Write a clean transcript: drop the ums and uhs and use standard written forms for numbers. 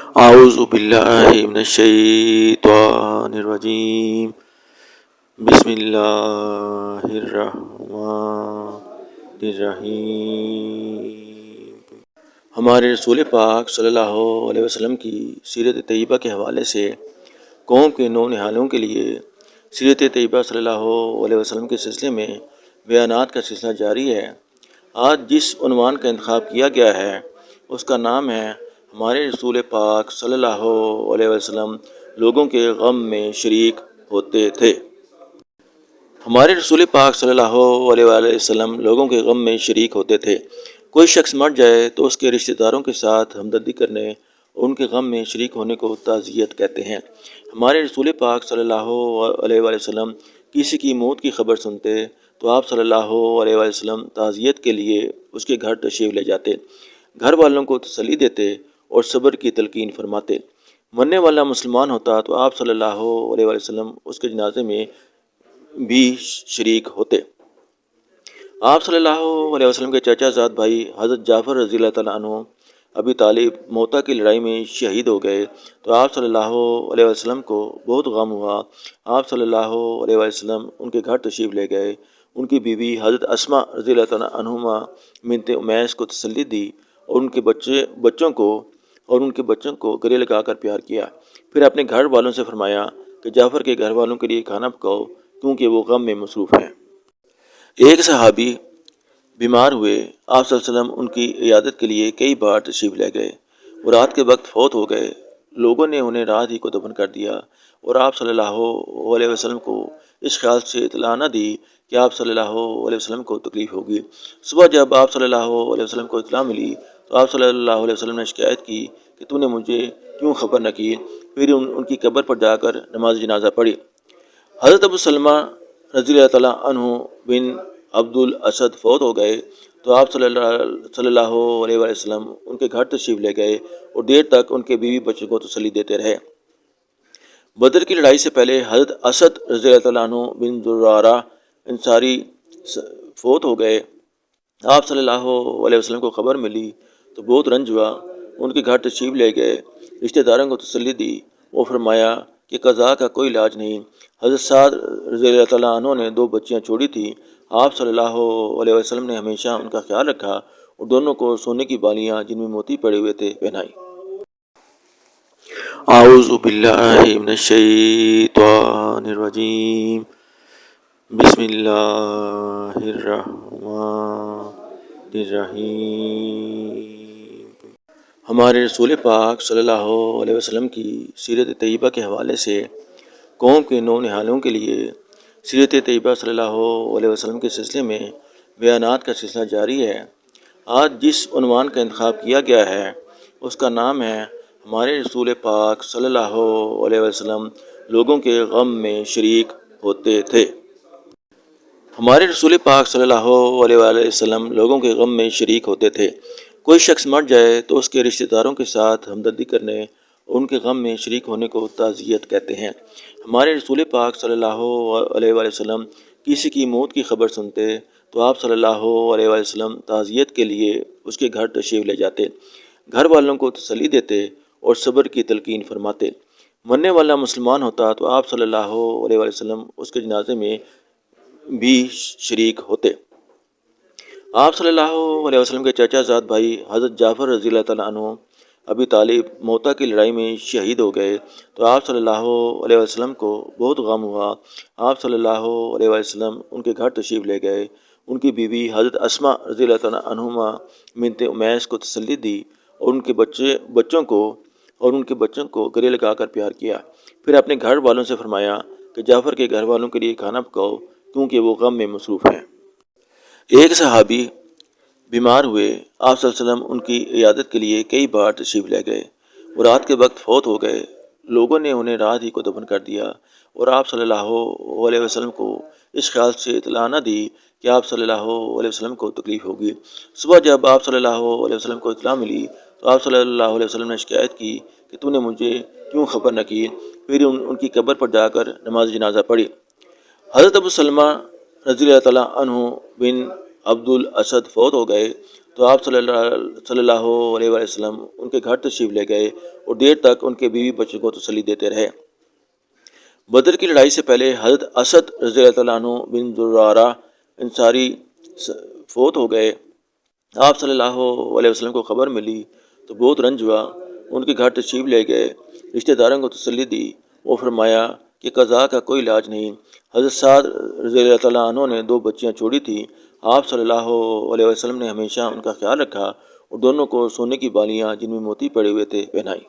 اعوذ باللہ من الشیطان الرجیم بسم اللہ الرحمن الرحیم۔ ہمارے رسول پاک صلی اللہ علیہ وسلم کی سیرت طیبہ کے حوالے سے قوم کے نونہالوں کے لیے سیرت طیبہ صلی اللہ علیہ وسلم کے سلسلے میں بیانات کا سلسلہ جاری ہے۔ آج جس عنوان کا انتخاب کیا گیا ہے اس کا نام ہے ہمارے رسول پاک صلی اللہ علیہ وسلم لوگوں کے غم میں شریک ہوتے تھے۔ ہمارے رسول پاک صلی اللہ علیہ وسلم لوگوں کے غم میں شریک ہوتے تھے۔ کوئی شخص مر جائے تو اس کے رشتہ داروں کے ساتھ ہمدردی کرنے اور ان کے غم میں شریک ہونے کو تعزیت کہتے ہیں۔ ہمارے رسول پاک صلی اللہ علیہ وسلم کسی کی موت کی خبر سنتے تو آپ صلی اللہ علیہ وسلم تعزیت کے لیے اس کے گھر تشریف لے جاتے، گھر والوں کو تسلی دیتے اور صبر کی تلقین فرماتے۔ مرنے والا مسلمان ہوتا تو آپ صلی اللہ علیہ وسلم اس کے جنازے میں بھی شریک ہوتے۔ آپ صلی اللہ علیہ وسلم کے چچا زاد بھائی حضرت جعفر رضی اللہ تعالیٰ عنہ ابی طالب موتا کی لڑائی میں شہید ہو گئے تو آپ صلی اللہ علیہ وسلم کو بہت غم ہوا۔ آپ صلی اللہ علیہ وسلم ان کے گھر تشریف لے گئے، ان کی بیوی حضرت اسماء رضی اللہ تعالیٰ عنہما بنت امیس کو تسلی دی اور ان کے بچوں کو گلے لگا کر پیار کیا۔ پھر اپنے گھر والوں سے فرمایا کہ جعفر کے گھر والوں کے لیے کھانا پکاؤ کیونکہ وہ غم میں مصروف ہیں۔ ایک صحابی بیمار ہوئے، آپ صلی اللہ علیہ وسلم ان کی عیادت کے لیے کئی بار تشریف لے گئے۔ وہ رات کے وقت فوت ہو گئے، لوگوں نے انہیں رات ہی کو دفن کر دیا اور آپ صلی اللہ علیہ وسلم کو اس خیال سے اطلاع نہ دی کہ آپ صلی اللہ علیہ وسلم کو تکلیف ہوگی۔ صبح جب آپ صلی اللہ علیہ وسلم کو اطلاع ملی تو آپ صلی اللہ علیہ وسلم نے شکایت کی کہ تو نے مجھے کیوں خبر نہ کی؟ پھر ان کی قبر پر جا کر نماز جنازہ پڑھی۔ حضرت ابو سلمہ رضی اللہ تعالیٰ عنہ بن عبد الاسد فوت ہو گئے تو آپ صلی اللہ علیہ وسلم ان کے گھر تشریف لے گئے اور دیر تک ان کے بیوی بچوں کو تسلی دیتے رہے۔ بدر کی لڑائی سے پہلے حضرت اسد رضی اللہ تعالیٰ عنہ بن زرارہ انصاری فوت ہو گئے۔ آپ صلی اللہ علیہ وسلم کو خبر ملی تو بہت رنج ہوا، ان کے گھر تشریف لے گئے، رشتہ داروں کو تسلی دی اور فرمایا کہ قضا کا کوئی علاج نہیں۔ حضرت سعد رضی اللہ تعالیٰ عنہ نے 2 بچیاں چھوڑی تھیں، آپ صلی اللہ علیہ وسلم نے ہمیشہ ان کا خیال رکھا اور دونوں کو سونے کی بالیاں جن میں موتی پڑے ہوئے تھے پہنائی۔ اعوذ باللہ من الشیطان الرجیم بسم اللہ الرحمن الرحیم۔ ہمارے رسول پاک صلی اللہ علیہ وسلم کی سیرت طیبہ کے حوالے سے قوم کے نونہالوں کے لیے سیرت طیبہ صلی اللہ علیہ وسلم کے سلسلے میں بیانات کا سلسلہ جاری ہے۔ آج جس عنوان کا انتخاب کیا گیا ہے اس کا نام ہے ہمارے رسول پاک صلی اللہ علیہ وسلم لوگوں کے غم میں شریک ہوتے تھے۔ ہمارے رسول پاک صلی اللہ علیہ وسلم لوگوں کے غم میں شریک ہوتے تھے۔ کوئی شخص مر جائے تو اس کے رشتہ داروں کے ساتھ ہمدردی کرنے اور ان کے غم میں شریک ہونے کو تعزیت کہتے ہیں۔ ہمارے رسول پاک صلی اللہ علیہ وسلم کسی کی موت کی خبر سنتے تو آپ صلی اللہ علیہ وسلم تعزیت کے لیے اس کے گھر تشریف لے جاتے، گھر والوں کو تسلی دیتے اور صبر کی تلقین فرماتے۔ مرنے والا مسلمان ہوتا تو آپ صلی اللہ علیہ وسلم اس کے جنازے میں بھی شریک ہوتے۔ آپ صلی اللہ علیہ وسلم کے چچا زاد بھائی حضرت جعفر رضی اللہ تعالیٰ عنہ ابی طالب موتا کی لڑائی میں شہید ہو گئے تو آپ صلی اللہ علیہ وسلم کو بہت غم ہوا۔ آپ صلی اللہ علیہ وسلم ان کے گھر تشریف لے گئے، ان کی بیوی حضرت اسماء رضی اللہ تعالیٰ عنہما بنت امیس کو تسلی دی اور ان کے بچوں کو گلے لگا کر پیار کیا۔ پھر اپنے گھر والوں سے فرمایا کہ جعفر کے گھر والوں کے لیے کھانا پکاؤ کیونکہ وہ غم میں مصروف ہیں۔ ایک صحابی بیمار ہوئے، آپ صلی اللہ علیہ وسلم ان کی عیادت کے لیے کئی بار تشریف لے گئے، وہ رات کے وقت فوت ہو گئے، لوگوں نے انہیں رات ہی کو دفن کر دیا اور آپ صلی اللہ علیہ وسلم کو اس خیال سے اطلاع نہ دی کہ آپ صلی اللہ علیہ وسلم کو تکلیف ہوگی۔ صبح جب آپ صلی اللہ علیہ وسلم کو اطلاع ملی تو آپ صلی اللہ علیہ وسلم نے شکایت کی کہ تو نے مجھے کیوں خبر نہ کی؟ پھر ان کی قبر پر جا کر نماز جنازہ پڑھی۔ حضرت ابو سلمہ رضی اللہ تعالیٰ عنہ بن عبد الاسد فوت ہو گئے تو آپ صلی اللہ علیہ وسلم ان کے گھر تشریف لے گئے اور دیر تک ان کے بیوی بچوں کو تسلی دیتے رہے۔ بدر کی لڑائی سے پہلے حضرت اسد رضی اللہ عنہ بن زرارہ انصاری فوت ہو گئے۔ آپ صلی اللہ علیہ وسلم کو خبر ملی تو بہت رنج ہوا، ان کے گھر تشریف لے گئے، رشتہ داروں کو تسلی دی۔ وہ فرمایا کہ قضاء کا کوئی علاج نہیں۔ حضرت سعد رضی اللہ عنہ نے 2 بچیاں چھوڑی تھیں۔ آپ صلی اللہ علیہ وسلم نے ہمیشہ ان کا خیال رکھا اور دونوں کو سونے کی بالیاں جن میں موتی پڑے ہوئے تھے پہنائی۔